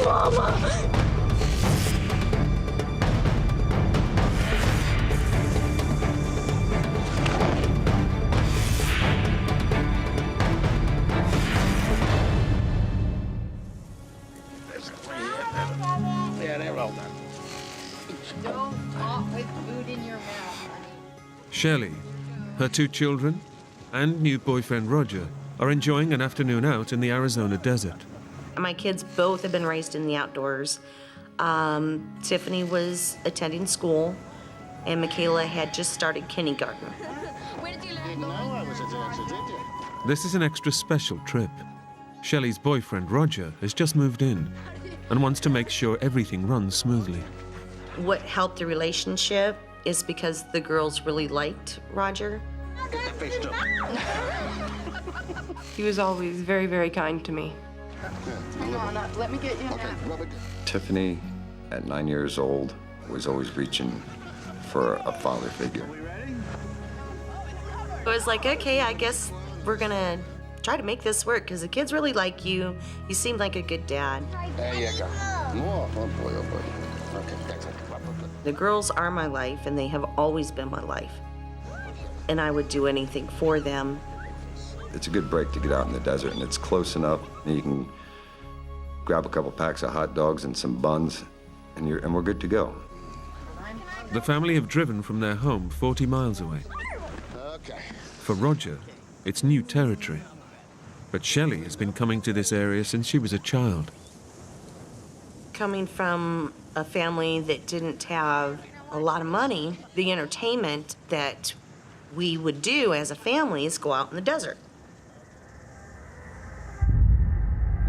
Mama. Yeah, they're all done. Don't talk with food in your mouth, honey. Shelly, her 2 children, and new boyfriend Roger are enjoying an afternoon out in the Arizona desert. My kids both have been raised in the outdoors. Tiffany was attending school, and Michaela had just started kindergarten. Didn't know I was a dancer, did you? This is an extra special trip. Shelly's boyfriend Roger has just moved in and wants to make sure everything runs smoothly. What helped the relationship is because the girls really liked Roger. Get that face up. He was always very, very kind to me. Hang on, let me get you a Okay, nap. rub it. Tiffany, at 9 years old, was always reaching for a father figure. I was like, okay, I guess we're gonna try to make this work because the kids really like you. You seem like a good dad. There you go. More. Oh, boy, oh, boy. Okay, that's it. Rub it. The girls are my life, and they have always been my life. And I would do anything for them. It's a good break to get out in the desert, and it's close enough. You can grab a couple packs of hot dogs and some buns, and we're good to go. The family have driven from their home 40 miles away. Okay. For Roger, it's new territory. But Shelly has been coming to this area since she was a child. Coming from a family that didn't have a lot of money, the entertainment that we would do as a family is go out in the desert.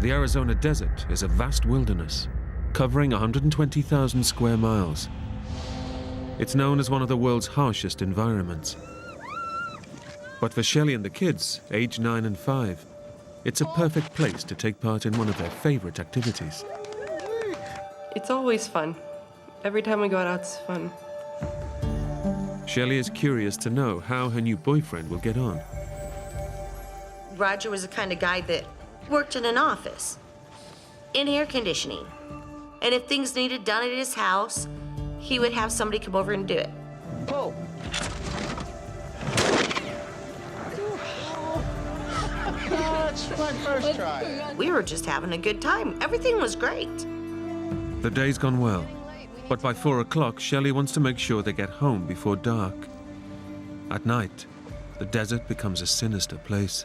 The Arizona desert is a vast wilderness, covering 120,000 square miles. It's known as one of the world's harshest environments. But for Shelly and the kids, aged 9 and 5, it's a perfect place to take part in one of their favorite activities. It's always fun. Every time we go out, it's fun. Shelly is curious to know how her new boyfriend will get on. Roger was the kind of guy that worked in an office, in air conditioning. And if things needed done at his house, he would have somebody come over and do it. Pull. That's my first try. We were just having a good time. Everything was great. The day's gone well, but by 4 o'clock, Shelly wants to make sure they get home before dark. At night, the desert becomes a sinister place.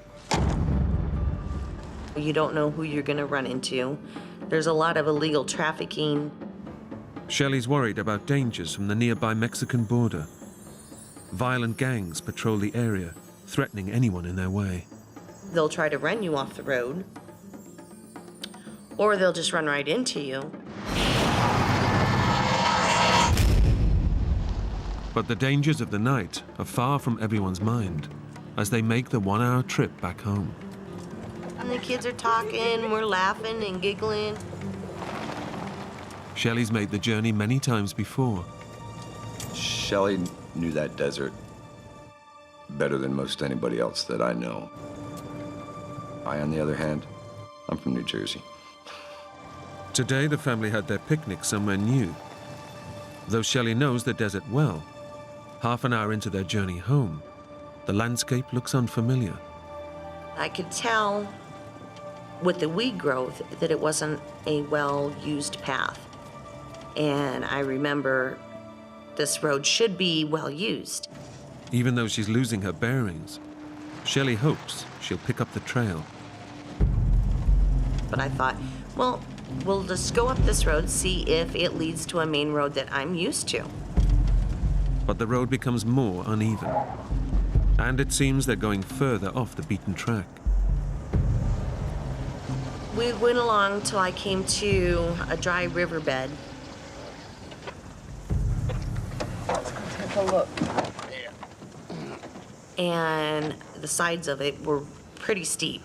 You don't know who you're gonna run into. There's a lot of illegal trafficking. Shelly's worried about dangers from the nearby Mexican border. Violent gangs patrol the area, threatening anyone in their way. They'll try to run you off the road, or they'll just run right into you. But the dangers of the night are far from everyone's mind as they make the 1-hour trip back home. And the kids are talking, we're laughing and giggling. Shelly's made the journey many times before. Shelly knew that desert better than most anybody else that I know. I, on the other hand, I'm from New Jersey. Today, the family had their picnic somewhere new. Though Shelly knows the desert well, half an hour into their journey home, the landscape looks unfamiliar. I could tell with the weed growth that it wasn't a well-used path. And I remember this road should be well-used. Even though she's losing her bearings, Shelly hopes she'll pick up the trail. But I thought, well, we'll just go up this road, see if it leads to a main road that I'm used to. But the road becomes more uneven, and it seems they're going further off the beaten track. We went along till I came to a dry riverbed. Take a look. And the sides of it were pretty steep.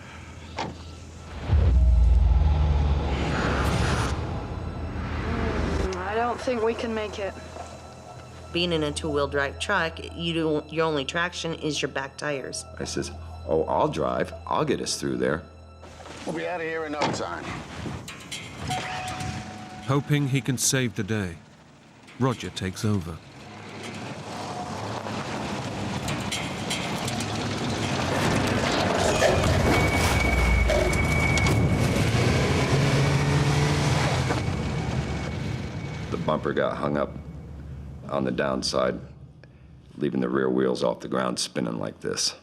I don't think we can make it. Being in a two-wheel drive truck, your only traction is your back tires. I says, oh, I'll drive. I'll get us through there. We'll be out of here in no time. Hoping he can save the day, Roger takes over. The bumper got hung up on the downside, leaving the rear wheels off the ground spinning like this.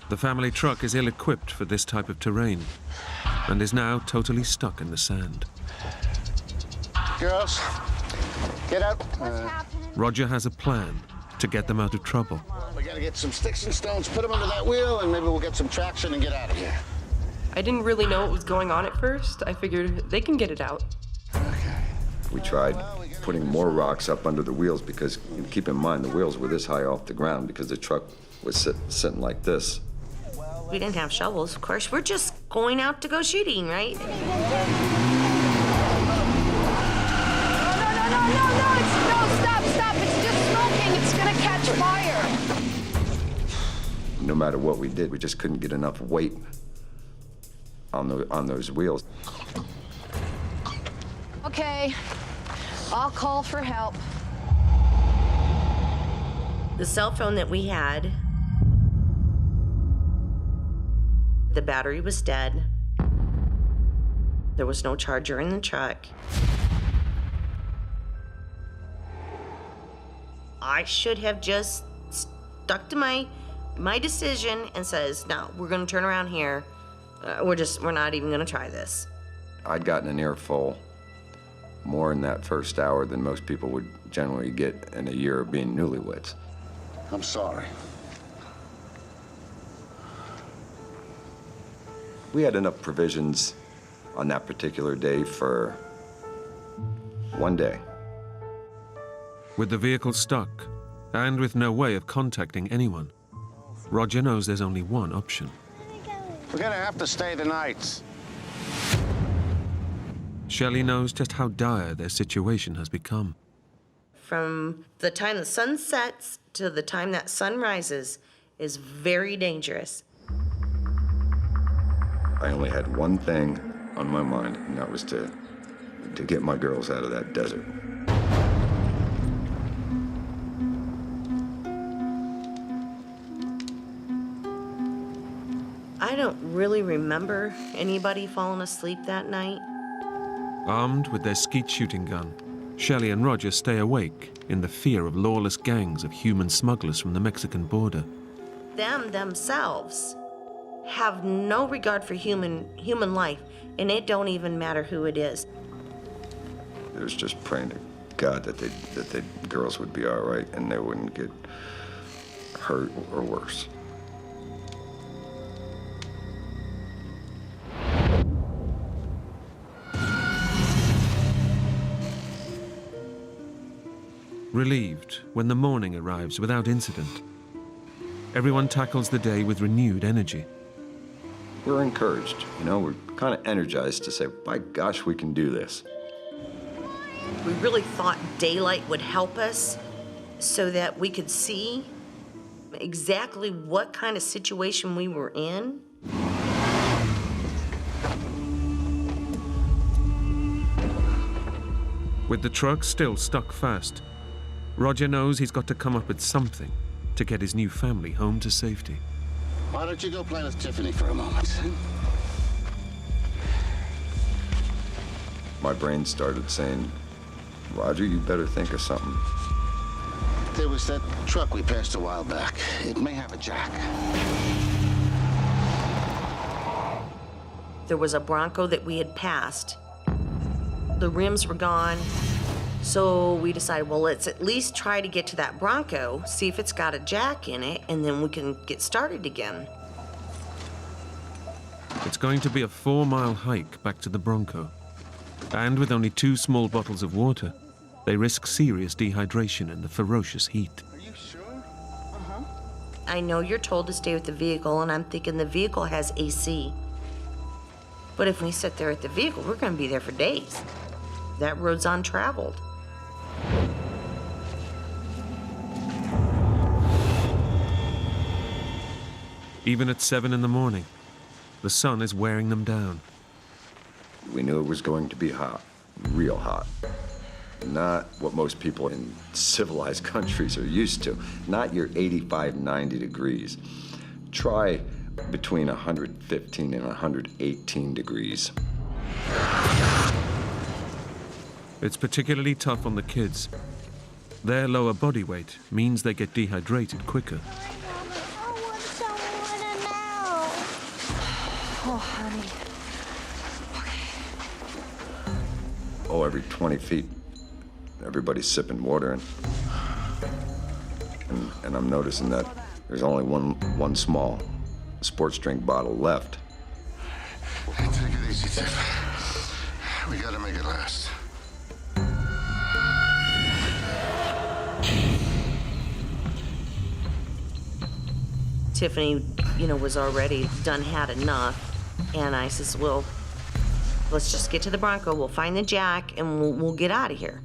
The family truck is ill-equipped for this type of terrain and is now totally stuck in the sand. Girls, get out. Roger has a plan to get them out of trouble. We gotta get some sticks and stones, put them under that wheel, and maybe we'll get some traction and get out of here. I didn't really know what was going on at first. I figured they can get it out. We tried putting more rocks up under the wheels because, keep in mind, the wheels were this high off the ground because the truck was sitting like this. We didn't have shovels, of course. We're just going out to go shooting, right? No, stop. It's just smoking. It's gonna catch fire. No matter what we did, we just couldn't get enough weight on those wheels. Okay, I'll call for help. The cell phone that we had, the battery was dead. There was no charger in the truck. I should have just stuck to my decision and says, no, we're gonna turn around here. We're not even gonna try this. I'd gotten an earful more in that first hour than most people would generally get in a year of being newlyweds. I'm sorry. We had enough provisions on that particular day for one day. With the vehicle stuck and with no way of contacting anyone, Roger knows there's only one option. We're gonna have to stay the night. Shelly knows just how dire their situation has become. From the time the sun sets to the time that sun rises is very dangerous. I only had one thing on my mind, and that was to get my girls out of that desert. I don't really remember anybody falling asleep that night. Armed with their skeet shooting gun, Shelly and Roger stay awake in the fear of lawless gangs of human smugglers from the Mexican border. Them themselves have no regard for human life, and it don't even matter who it is. It was just praying to God that the girls would be all right and they wouldn't get hurt or worse. Relieved when the morning arrives without incident, everyone tackles the day with renewed energy. We're encouraged, we're kind of energized to say, by gosh, we can do this. We really thought daylight would help us so that we could see exactly what kind of situation we were in. With the truck still stuck fast, Roger knows he's got to come up with something to get his new family home to safety. Why don't you go play with Tiffany for a moment? My brain started saying, Roger, you better think of something. There was that truck we passed a while back. It may have a jack. There was a Bronco that we had passed. The rims were gone. So we decided, well, let's at least try to get to that Bronco, see if it's got a jack in it, and then we can get started again. It's going to be a 4-mile hike back to the Bronco. And with only 2 small bottles of water, they risk serious dehydration in the ferocious heat. Are you sure? I know you're told to stay with the vehicle, and I'm thinking the vehicle has AC. But if we sit there at the vehicle, we're going to be there for days. That road's untraveled. Even at 7 in the morning, The sun is wearing them down. We knew it was going to be hot, real hot. Not what most people in civilized countries are used to. Not your 85, 90 degrees. Try between 115 and 118 degrees. It's particularly tough on the kids. Their lower body weight means they get dehydrated quicker. I want some water now. Oh, honey. Oh, every 20 feet, everybody's sipping water. And I'm noticing that there's only one small sports drink bottle left. Hey, take it easy, Tiff. We gotta make it last. Tiffany, was already done had enough. And I says, well, let's just get to the Bronco. We'll find the jack and we'll get out of here.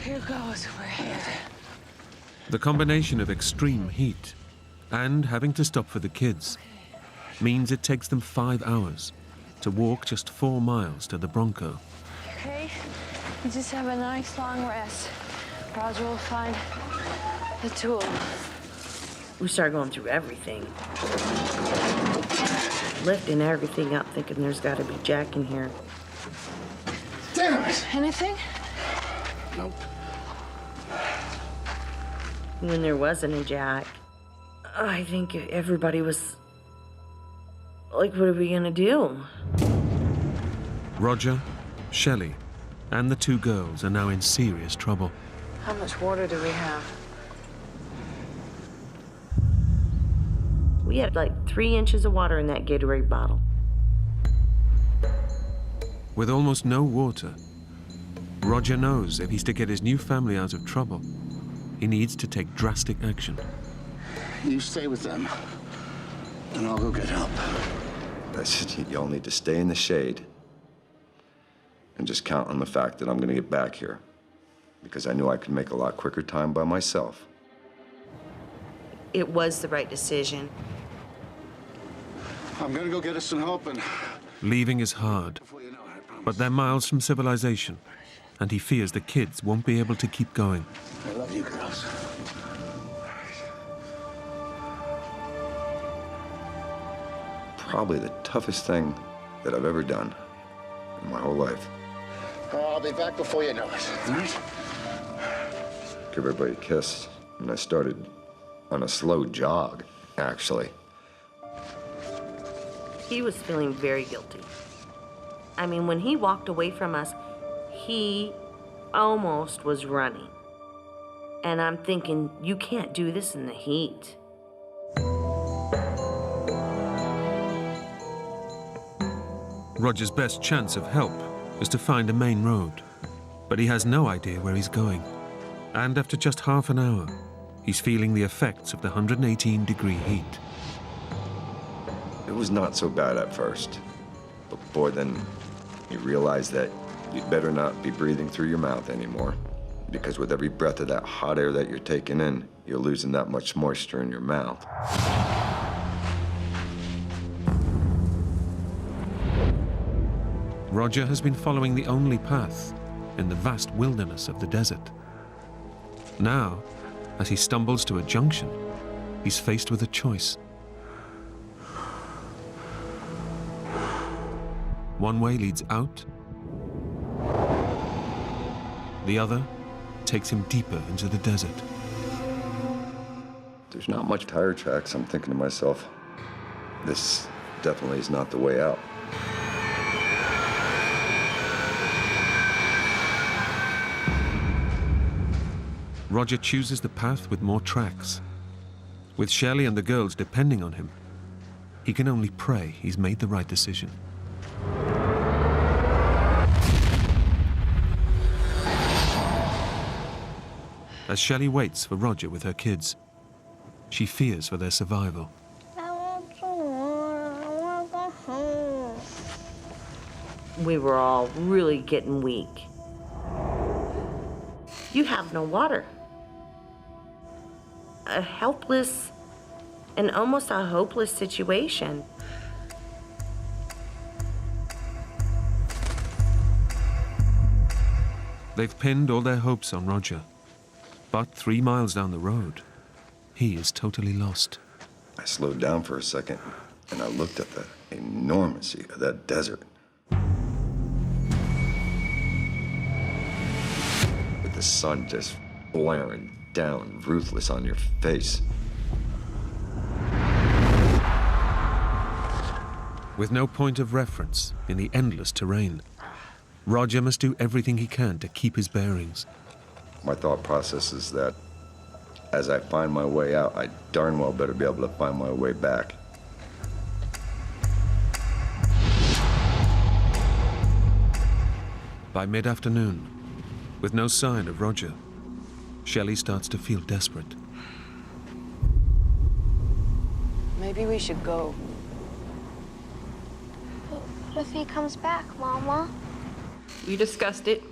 Here goes. We're here. The combination of extreme heat and having to stop for the kids means it takes them 5 hours to walk just 4 miles to the Bronco. Okay? You just have a nice long rest. Roger will find the tool. We started going through everything. Lifting everything up, thinking there's got to be jack in here. Damn it! Anything? Nope. When there wasn't a jack, I think everybody was like, what are we gonna do? Roger, Shelly, and the 2 girls are now in serious trouble. How much water do we have? We had like 3 inches of water in that Gatorade bottle. With almost no water, Roger knows if he's to get his new family out of trouble, he needs to take drastic action. You stay with them, and I'll go get help. Y'all need to stay in the shade and just count on the fact that I'm gonna get back here, because I knew I could make a lot quicker time by myself. It was the right decision. I'm gonna go get us some help, and Leaving is hard, before you know it, I promise. but they're miles from civilization, and he fears the kids won't be able to keep going. I love you, girls. Probably the toughest thing that I've ever done in my whole life. I'll be back before you know it. All right? Give everybody a kiss, and I started on a slow jog, actually. He was feeling very guilty. I mean, when he walked away from us, he almost was running. And I'm thinking, you can't do this in the heat. Roger's best chance of help is to find a main road, but he has no idea where he's going. And after just half an hour, he's feeling the effects of the 118-degree heat. It was not so bad at first, but boy, then you realize that you'd better not be breathing through your mouth anymore, because with every breath of that hot air that you're taking in, you're losing that much moisture in your mouth. Roger has been following the only path in the vast wilderness of the desert. Now, as he stumbles to a junction, he's faced with a choice. One way leads out, the other takes him deeper into the desert. There's not much tire tracks. I'm thinking to myself, this definitely is not the way out. Roger chooses the path with more tracks. With Shelly and the girls depending on him, he can only pray he's made the right decision. As Shelly waits for Roger with her kids, she fears for their survival. I want some water. I want to go home. We were all really getting weak. You have no water. A helpless and almost a hopeless situation. They've pinned all their hopes on Roger. But 3 miles down the road, he is totally lost. I slowed down for a second, and I looked at the enormity of that desert. With the sun just blaring down, ruthless on your face. With no point of reference in the endless terrain, Roger must do everything he can to keep his bearings. My thought process is that as I find my way out, I darn well better be able to find my way back. By mid-afternoon, with no sign of Roger, Shelly starts to feel desperate. Maybe we should go. What if he comes back, Mama? We discussed it,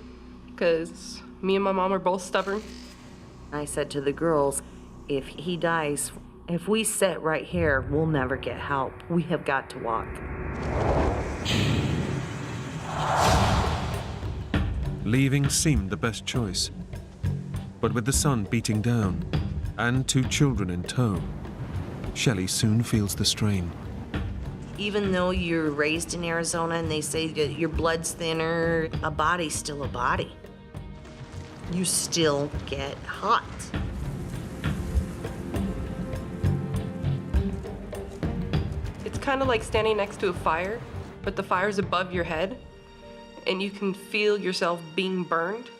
because me and my mom are both stubborn. I said to the girls, if he dies, if we sit right here, we'll never get help. We have got to walk. Leaving seemed the best choice. But with the sun beating down and 2 children in tow, Shelly soon feels the strain. Even though you're raised in Arizona and they say that your blood's thinner, a body's still a body. You still get hot. It's kind of like standing next to a fire, but the fire's above your head, and you can feel yourself being burned.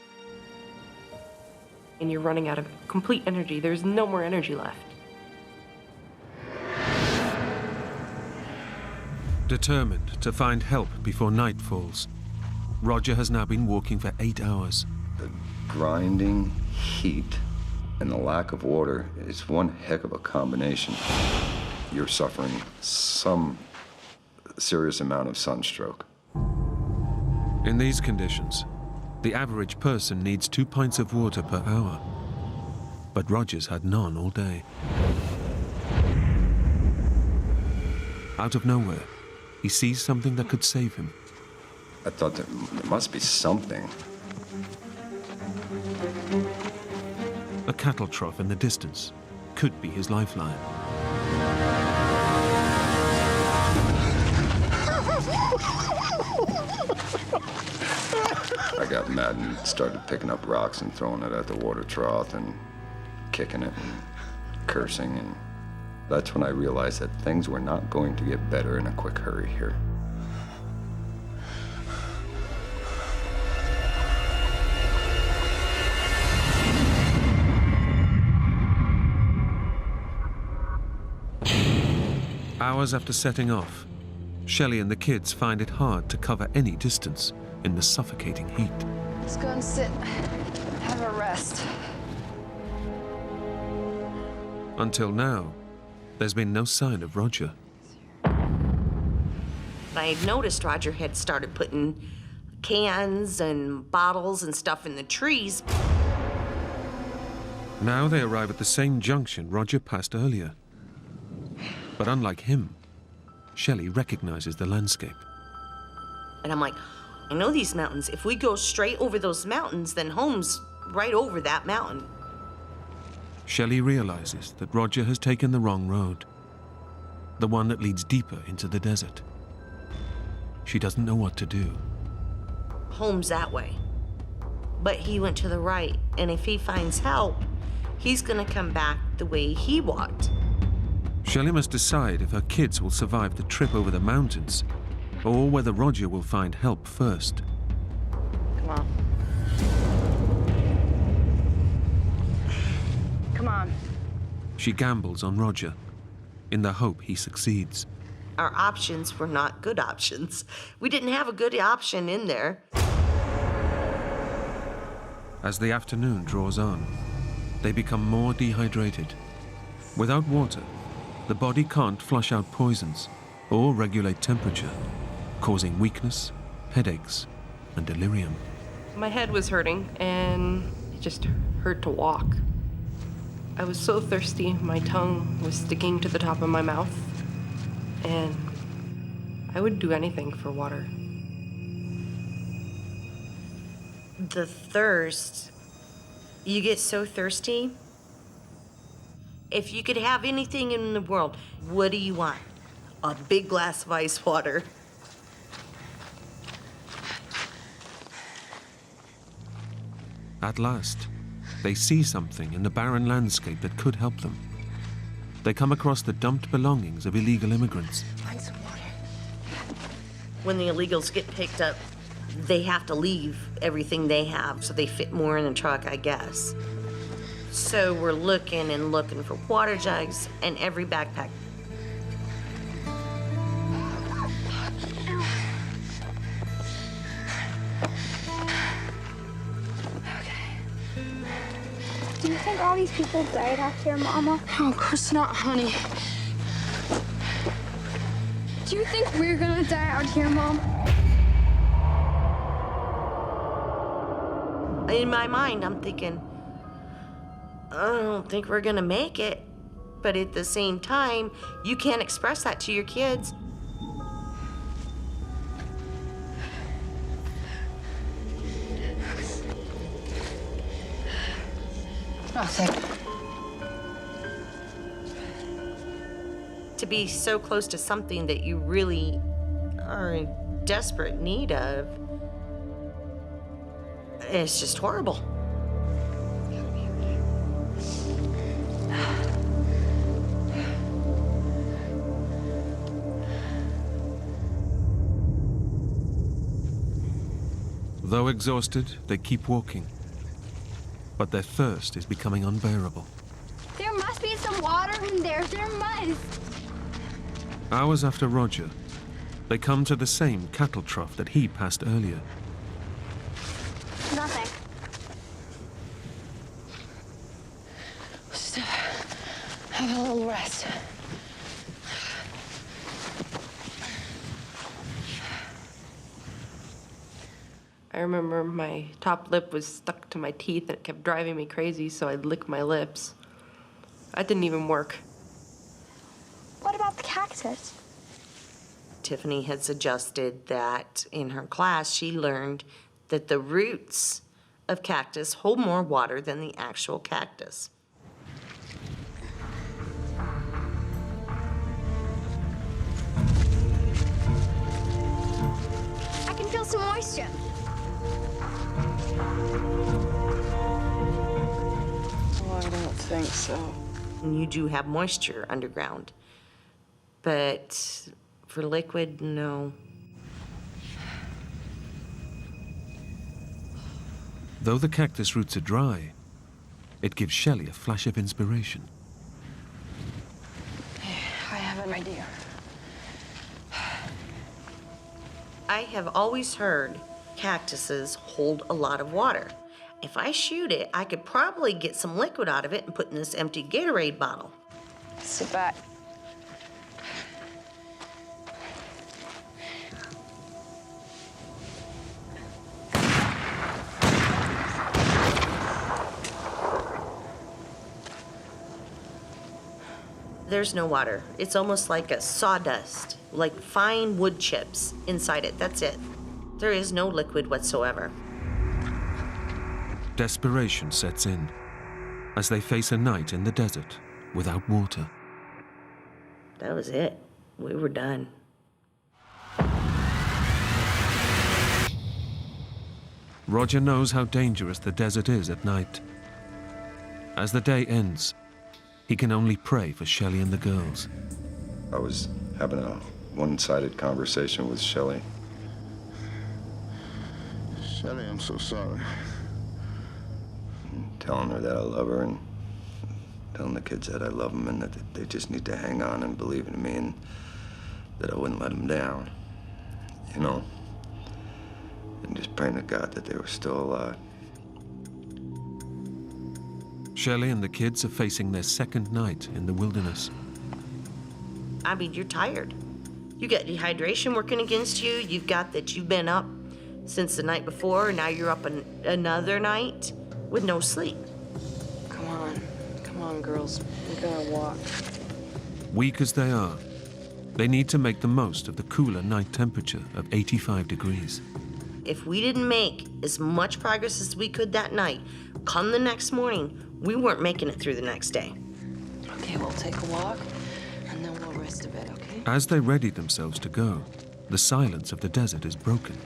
And you're running out of complete energy. There's no more energy left. Determined to find help before night falls, Roger has now been walking for 8 hours. The grinding heat and the lack of water is one heck of a combination. You're suffering some serious amount of sunstroke. In these conditions, the average person needs 2 pints of water per hour. But Roger's had none all day. Out of nowhere, he sees something that could save him. I thought there must be something. A cattle trough in the distance could be his lifeline. I got mad and started picking up rocks and throwing it at the water trough and kicking it and cursing, and that's when I realized that things were not going to get better in a quick hurry here. Hours after setting off, Shelly and the kids find it hard to cover any distance in the suffocating heat. Let's go and sit, have a rest. Until now, there's been no sign of Roger. I had noticed Roger had started putting cans and bottles and stuff in the trees. Now they arrive at the same junction Roger passed earlier. But unlike him, Shelly recognizes the landscape. And I'm like, I know these mountains. If we go straight over those mountains, then home's right over that mountain. Shelly realizes that Roger has taken the wrong road, the one that leads deeper into the desert. She doesn't know what to do. Home's that way. But he went to the right, and if he finds help, he's gonna come back the way he walked. Shelly must decide if her kids will survive the trip over the mountains, or whether Roger will find help first. Come on. Come on. She gambles on Roger, in the hope he succeeds. Our options were not good options. We didn't have a good option in there. As the afternoon draws on, they become more dehydrated. Without water, the body can't flush out poisons or regulate temperature, causing weakness, headaches, and delirium. My head was hurting, and it just hurt to walk. I was so thirsty, my tongue was sticking to the top of my mouth, and I would do anything for water. The thirst, you get so thirsty. If you could have anything in the world, what do you want? A big glass of ice water. At last, they see something in the barren landscape that could help them. They come across the dumped belongings of illegal immigrants. Find some water. When the illegals get picked up, they have to leave everything they have so they fit more in the truck, I guess. So we're looking and looking for water jugs and every backpack. Do you think all these people died out here, Mama? Oh, of course not, honey. Do you think we're gonna die out here, Mom? In my mind, I'm thinking, I don't think we're gonna make it. But at the same time, you can't express that to your kids. Nothing. To be so close to something that you really are in desperate need of, it's just horrible. Though exhausted, they keep walking. But their thirst is becoming unbearable. There must be some water in there. There must. Hours after Roger, they come to the same cattle trough that he passed earlier. Nothing. Just have a little rest. I remember my top lip was stuck to my teeth and it kept driving me crazy, so I'd lick my lips. That didn't even work. What about the cactus? Tiffany had suggested that in her class she learned that the roots of cactus hold more water than the actual cactus. I can feel some moisture. Oh, I don't think so. And you do have moisture underground. But for liquid, no. Though the cactus roots are dry, it gives Shelly a flash of inspiration. I have an idea. I have always heard cactuses hold a lot of water. If I shoot it, I could probably get some liquid out of it and put in this empty Gatorade bottle. Sit back. There's no water. It's almost like a sawdust, like fine wood chips inside it. That's it. There is no liquid whatsoever. Desperation sets in as they face a night in the desert without water. That was it. We were done. Roger knows how dangerous the desert is at night. As the day ends, he can only pray for Shelly and the girls. I was having a one-sided conversation with Shelly. Shelly, I'm so sorry. Telling her that I love her and telling the kids that I love them and that they just need to hang on and believe in me and that I wouldn't let them down. You know? And just praying to God that they were still alive. Shelly and the kids are facing their second night in the wilderness. I mean, you're tired. You got dehydration working against you. You've got that you've been up since the night before, and now you're up another night with no sleep. Come on, on, girls. We're gonna walk. Weak as they are, they need to make the most of the cooler night temperature of 85 degrees. If we didn't make as much progress as we could that night, come the next morning, we weren't making it through the next day. Okay, we'll take a walk, and then we'll rest a bit, okay? As they ready themselves to go, the silence of the desert is broken.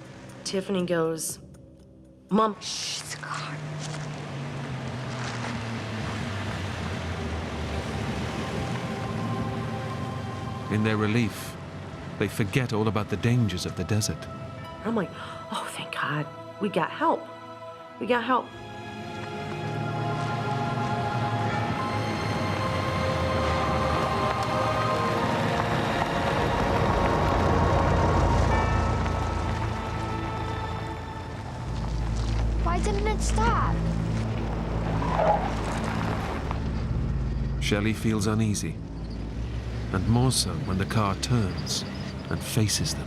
Tiffany goes, Mom, Shh, it's a car. In their relief, they forget all about the dangers of the desert. I'm like, oh, thank God. We got help. We got help. Why didn't it stop? Shelly feels uneasy, and more so when the car turns and faces them.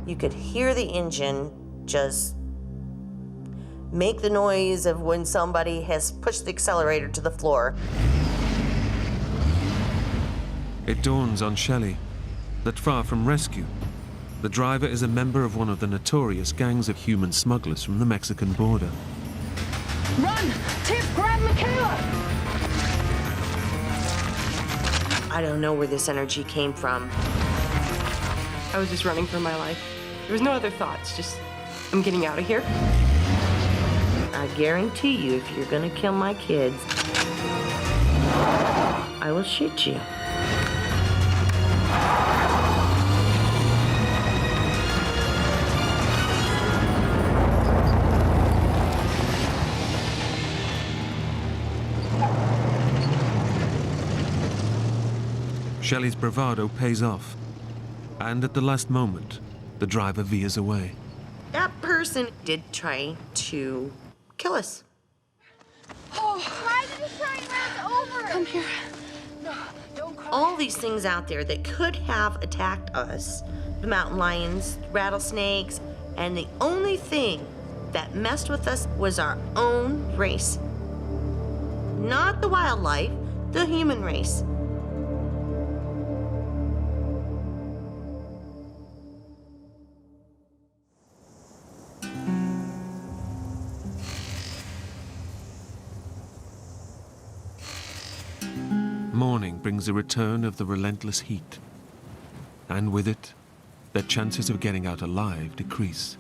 You could hear the engine just make the noise of when somebody has pushed the accelerator to the floor. It dawns on Shelly that far from rescue, the driver is a member of one of the notorious gangs of human smugglers from the Mexican border. Run! Tip, grab Michaela! I don't know where this energy came from. I was just running for my life. There was no other thoughts, just, I'm getting out of here. I guarantee you, if you're gonna kill my kids, I will shoot you. Shelly's bravado pays off, and at the last moment, the driver veers away. That person did try to kill us. Why did he try and run us over? Come here. No, don't cry. All these things out there that could have attacked us, the mountain lions, rattlesnakes, and the only thing that messed with us was our own race. Not the wildlife, the human race. Morning brings a return of the relentless heat, and with it, their chances of getting out alive decrease.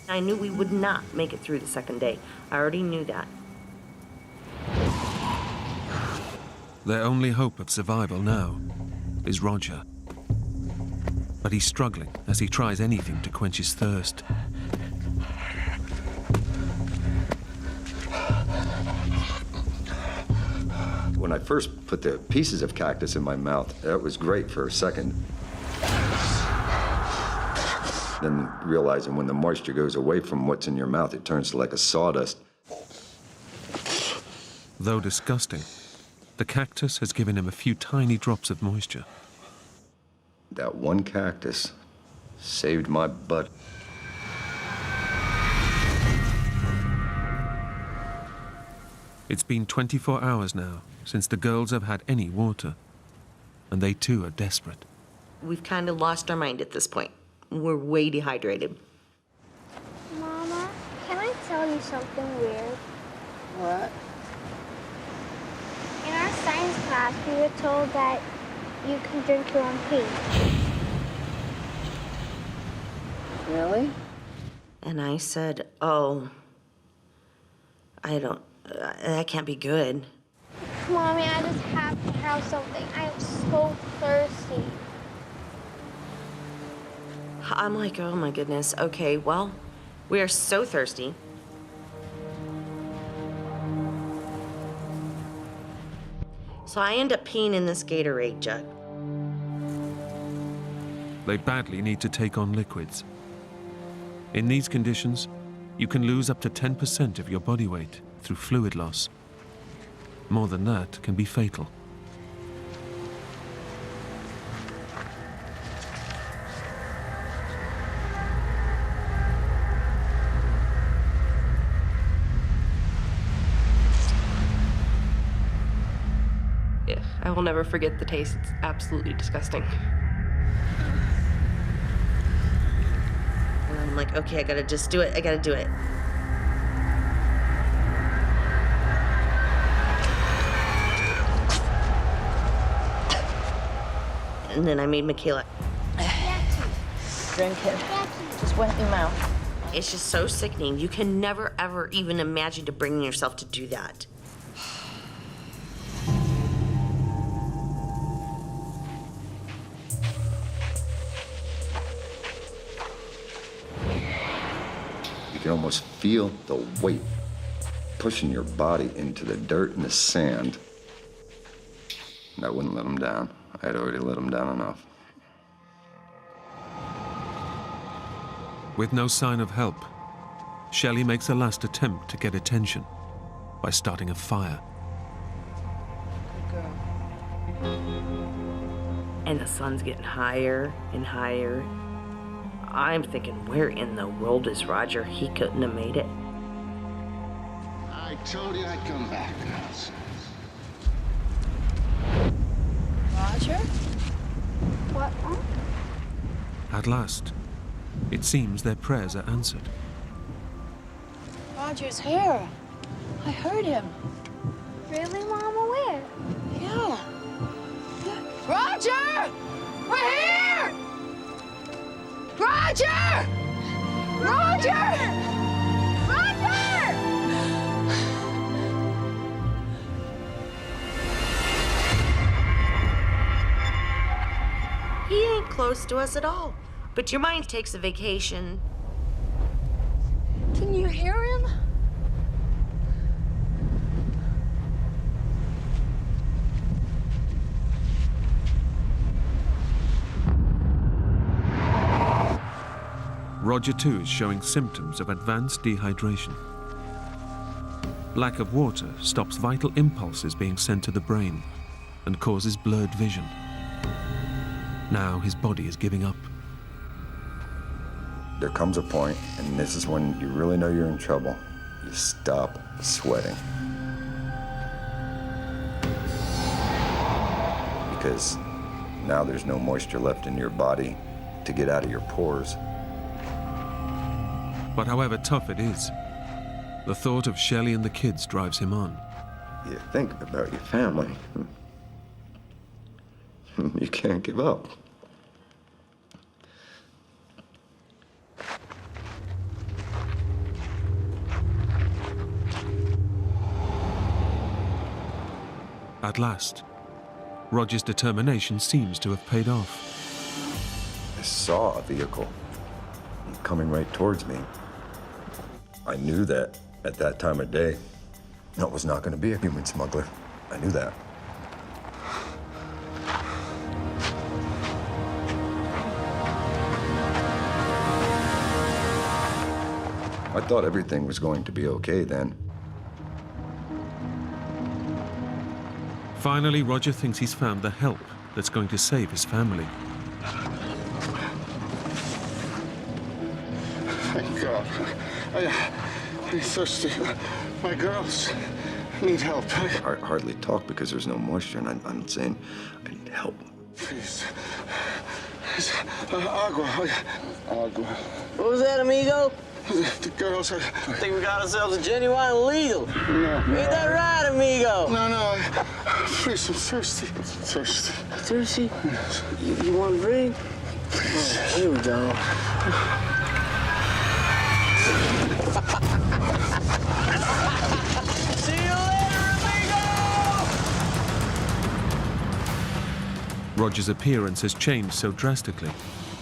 I knew we would not make it through the second day. I already knew that. Their only hope of survival now is Roger. But he's struggling as he tries anything to quench his thirst. When I first put the pieces of cactus in my mouth, that was great for a second. Then realizing when the moisture goes away from what's in your mouth, it turns to like a sawdust. Though disgusting, the cactus has given him a few tiny drops of moisture. That one cactus saved my butt. It's been 24 hours now since the girls have had any water, and they too are desperate. We've kind of lost our mind at this point. We're way dehydrated. Mama, can I tell you something weird? What? In our science class, we were told that you can drink your own pee. Really? And I said, oh, that can't be good. Mommy, I just have to have something. I am so thirsty. I'm like, oh my goodness. Okay, well, we are so thirsty. So I end up peeing in this Gatorade jug. They badly need to take on liquids. In these conditions, you can lose up to 10% of your body weight through fluid loss. More than that can be fatal. Yeah, I will never forget the taste. It's absolutely disgusting. And I'm like, okay, I gotta just do it. I gotta do it. And then I made Michaela. Drink it. Just wet your mouth. It's just so sickening. You can never, ever even imagine to bring yourself to do that. You can almost feel the weight pushing your body into the dirt and the sand. And I wouldn't let him down. I had already let him down enough. With no sign of help, Shelly makes a last attempt to get attention by starting a fire. And the sun's getting higher and higher. I'm thinking, where in the world is Roger? He couldn't have made it. I told you I'd come back, girls. Roger? What? At last, it seems their prayers are answered. Roger's here. I heard him. Really, Mama? Where? Yeah. Roger! We're here! Roger! Roger! Roger! He ain't close to us at all. But your mind takes a vacation. Can you hear him? Roger, too, is showing symptoms of advanced dehydration. Lack of water stops vital impulses being sent to the brain and causes blurred vision. Now his body is giving up. There comes a point, and this is when you really know you're in trouble. You stop sweating. Because now there's no moisture left in your body to get out of your pores. But however tough it is, the thought of Shelly and the kids drives him on. You think about your family. You can't give up. At last, Roger's determination seems to have paid off. I saw a vehicle coming right towards me. I knew that at that time of day, that was not going to be a human smuggler. I knew that. I thought everything was going to be okay then. Finally, Roger thinks he's found the help that's going to save his family. Thank God. I'm thirsty. My girls need help. I hardly talk because there's no moisture, and I'm saying I need help. Please. Agua. Agua. What was that, amigo? The girls are... I think we got ourselves a genuine legal. No. Ain't that right, amigo? No. Please, I'm thirsty. Thirsty. Thirsty? Yes. You want a drink? Please. Oh, here we go. See you later, amigo! Roger's appearance has changed so drastically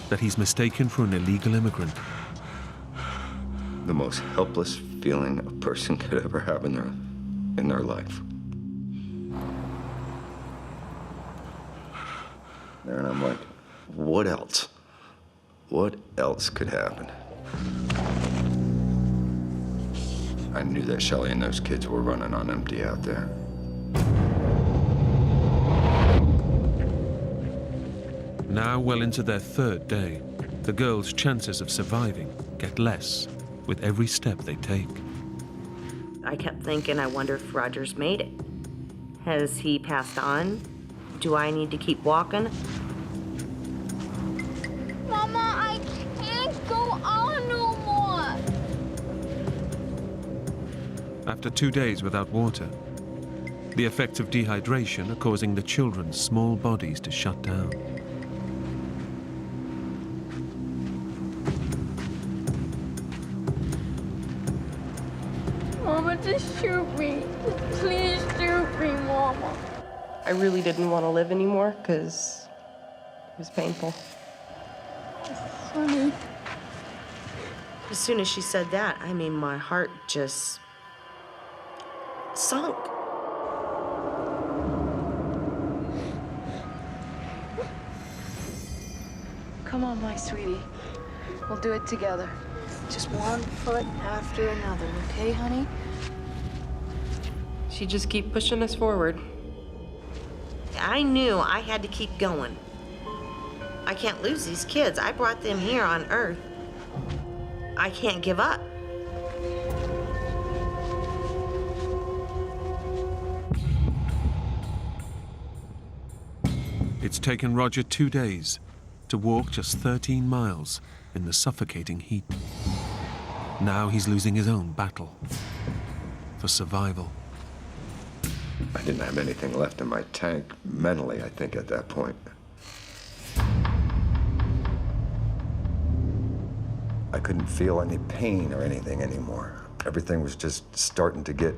that he's mistaken for an illegal immigrant. The most helpless feeling a person could ever have in their life. And I'm like, what else? What else could happen? I knew that Shelly and those kids were running on empty out there. Now well into their third day, the girls' chances of surviving get less with every step they take. I kept thinking, I wonder if Roger's made it. Has he passed on? Do I need to keep walking? Mama, I can't go on no more. After 2 days without water, the effects of dehydration are causing the children's small bodies to shut down. Mama, just shoot me. Please shoot me, Mama. I really didn't want to live anymore because it was painful. Honey. As soon as she said that, I mean, my heart just sunk. Come on, my sweetie. We'll do it together. Just one foot after another, okay, honey? She just keep pushing us forward. I knew I had to keep going. I can't lose these kids. I brought them here on Earth. I can't give up. It's taken Roger 2 days to walk just 13 miles in the suffocating heat. Now he's losing his own battle for survival. I didn't have anything left in my tank, mentally, I think, at that point. I couldn't feel any pain or anything anymore. Everything was just starting to get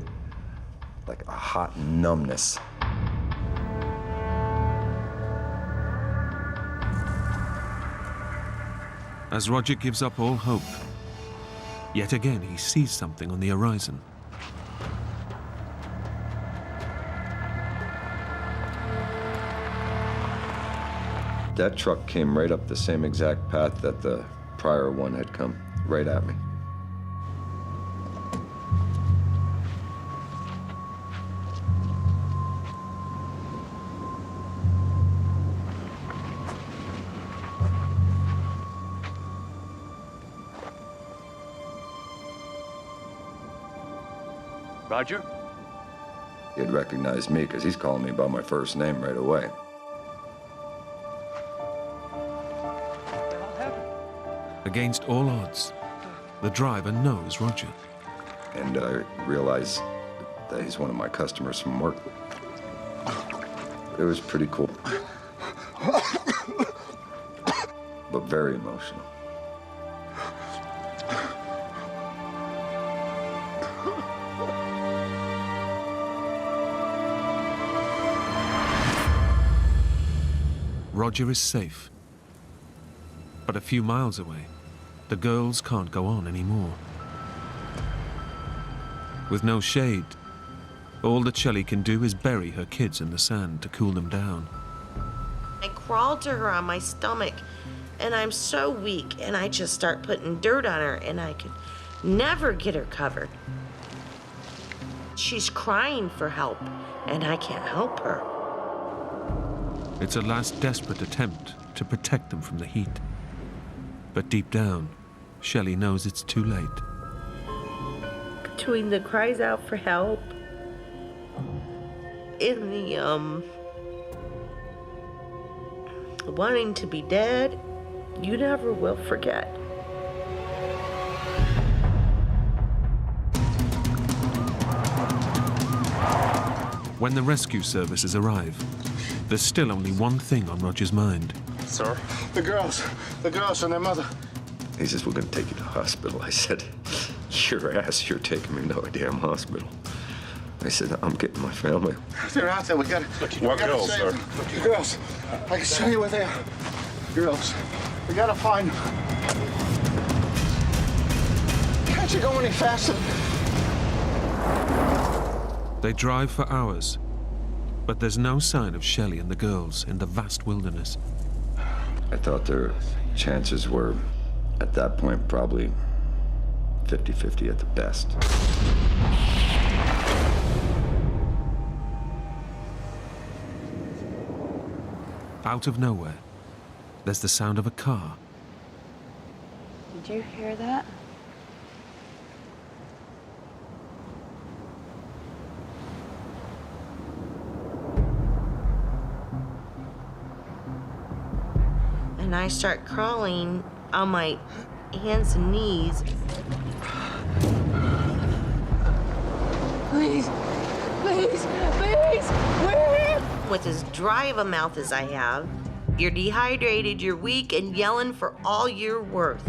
like a hot numbness. As Roger gives up all hope, yet again he sees something on the horizon. That truck came right up the same exact path that the prior one had come, right at me. Roger? He'd recognize me because he's calling me by my first name right away. Against all odds, the driver knows Roger. And I realized that he's one of my customers from work. It was pretty cool. But very emotional. Roger is safe. But a few miles away, the girls can't go on anymore. With no shade, all that Shelly can do is bury her kids in the sand to cool them down. I crawled to her on my stomach, and I'm so weak, and I just start putting dirt on her, and I could never get her covered. She's crying for help, and I can't help her. It's a last desperate attempt to protect them from the heat. But deep down, Shelly knows it's too late. Between the cries out for help and the wanting to be dead, you never will forget. When the rescue services arrive, there's still only one thing on Roger's mind. Sir? The girls and their mother. He says, we're gonna take you to the hospital. I said, your ass, you're taking me to a damn hospital. I said, I'm getting my family. They're out there. We gotta girls, save sir? them. The girls. I can show you where they are. Girls. We gotta find them. Can't you go any faster? They drive for hours, but there's no sign of Shelly and the girls in the vast wilderness. I thought their chances were, at that point, probably 50-50 at the best. Out of nowhere, there's the sound of a car. Did you hear that? and I start crawling on my hands and knees. Please, please, please, please. With as dry of a mouth as I have, you're dehydrated, you're weak, and yelling for all you're worth.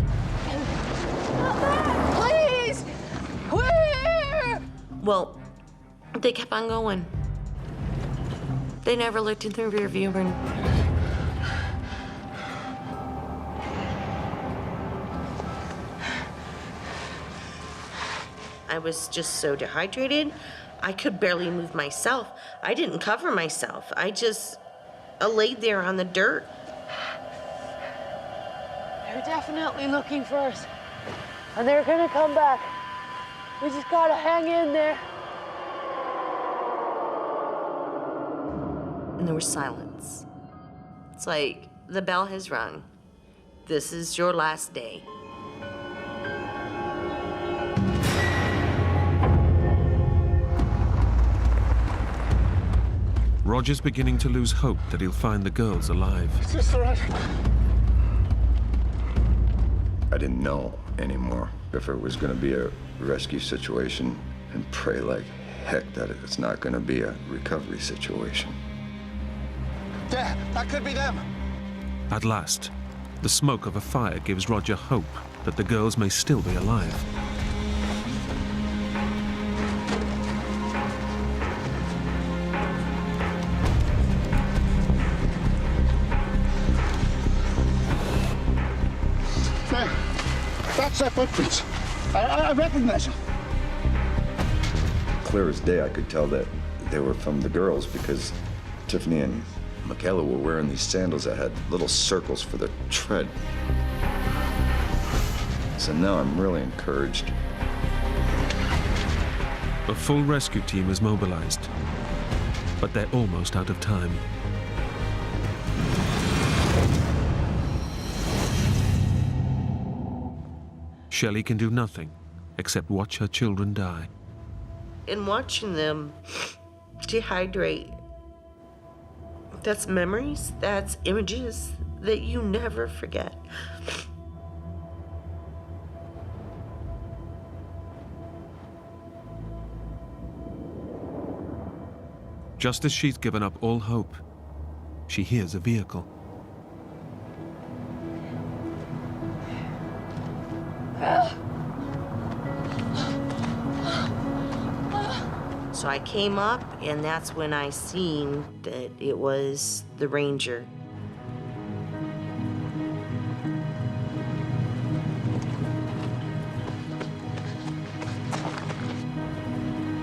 Please! Where? Well, they kept on going. They never looked in the rearview mirror. I was just so dehydrated, I could barely move myself. I didn't cover myself. I just laid there on the dirt. They're definitely looking for us. And they're gonna come back. We just gotta hang in there. And there was silence. It's like the bell has rung. This is your last day. Roger's beginning to lose hope that he'll find the girls alive. Is this all right? I didn't know anymore if it was going to be a rescue situation, and pray like heck that it's not going to be a recovery situation. There, that could be them. At last, the smoke of a fire gives Roger hope that the girls may still be alive. There, that's their footprints. I recognize them. Clear as day, I could tell that they were from the girls because Tiffany and Michaela were wearing these sandals that had little circles for their tread. So now I'm really encouraged. A full rescue team is mobilized, but they're almost out of time. Shelly can do nothing except watch her children die. And watching them dehydrate, that's memories, that's images that you never forget. Just as she's given up all hope, she hears a vehicle. So I came up, and that's when I seen that it was the ranger.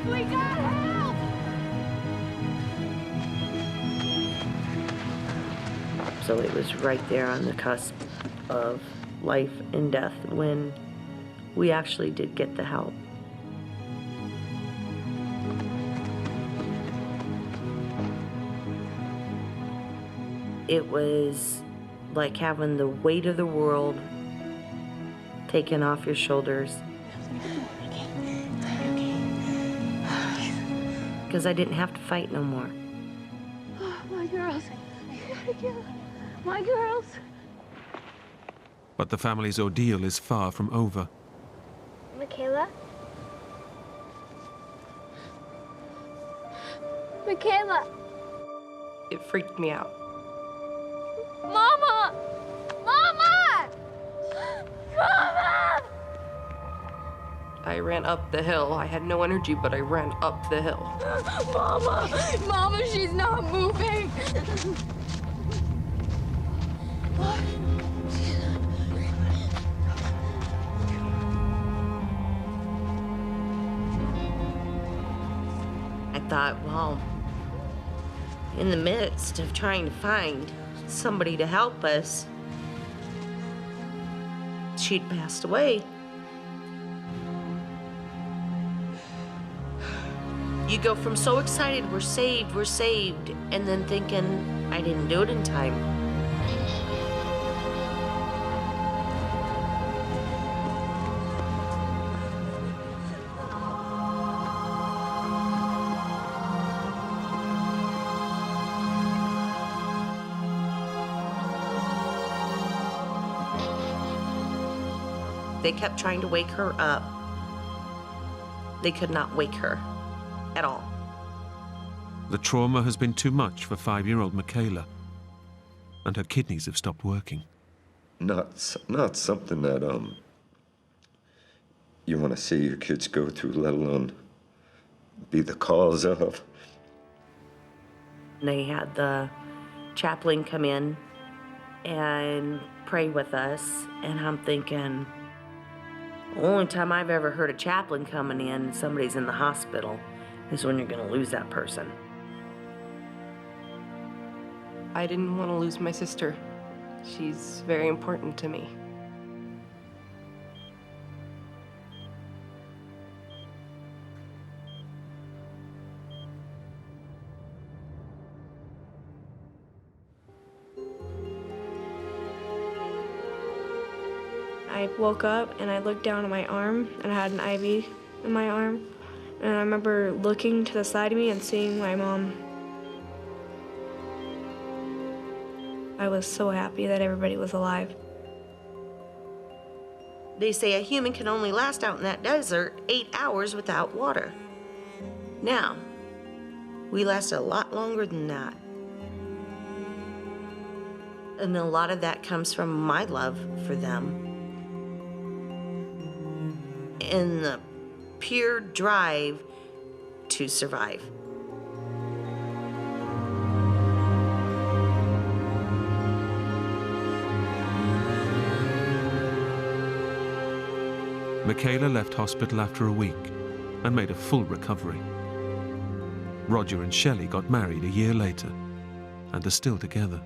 We got help! So it was right there on the cusp of life and death when we actually did get the help. It was like having the weight of the world taken off your shoulders. Because I didn't have to fight no more. Oh, my girls. I gotta get them. My girls. But the family's ordeal is far from over. Michaela? Michaela! It freaked me out. Mama! Mama! Mama! I ran up the hill. I had no energy, but I ran up the hill. Mama! Mama, she's not moving! I thought, well, in the midst of trying to find somebody to help us, she'd passed away. You go from so excited, we're saved, and then thinking, I didn't do it in time. They kept trying to wake her up. They could not wake her at all. The trauma has been too much for 5-year-old Michaela, and her kidneys have stopped working. Not something that you want to see your kids go through, let alone be the cause of. They had the chaplain come in and pray with us, and I'm thinking, the only time I've ever heard a chaplain coming in, somebody's in the hospital, is when you're gonna lose that person. I didn't want to lose my sister. She's very important to me. I woke up and I looked down at my arm and I had an IV in my arm. And I remember looking to the side of me and seeing my mom. I was so happy that everybody was alive. They say a human can only last out in that desert 8 hours without water. Now, we lasted a lot longer than that. And a lot of that comes from my love for them. And the pure drive to survive. Michaela left hospital after a week and made a full recovery. Roger and Shelly got married a year later and are still together.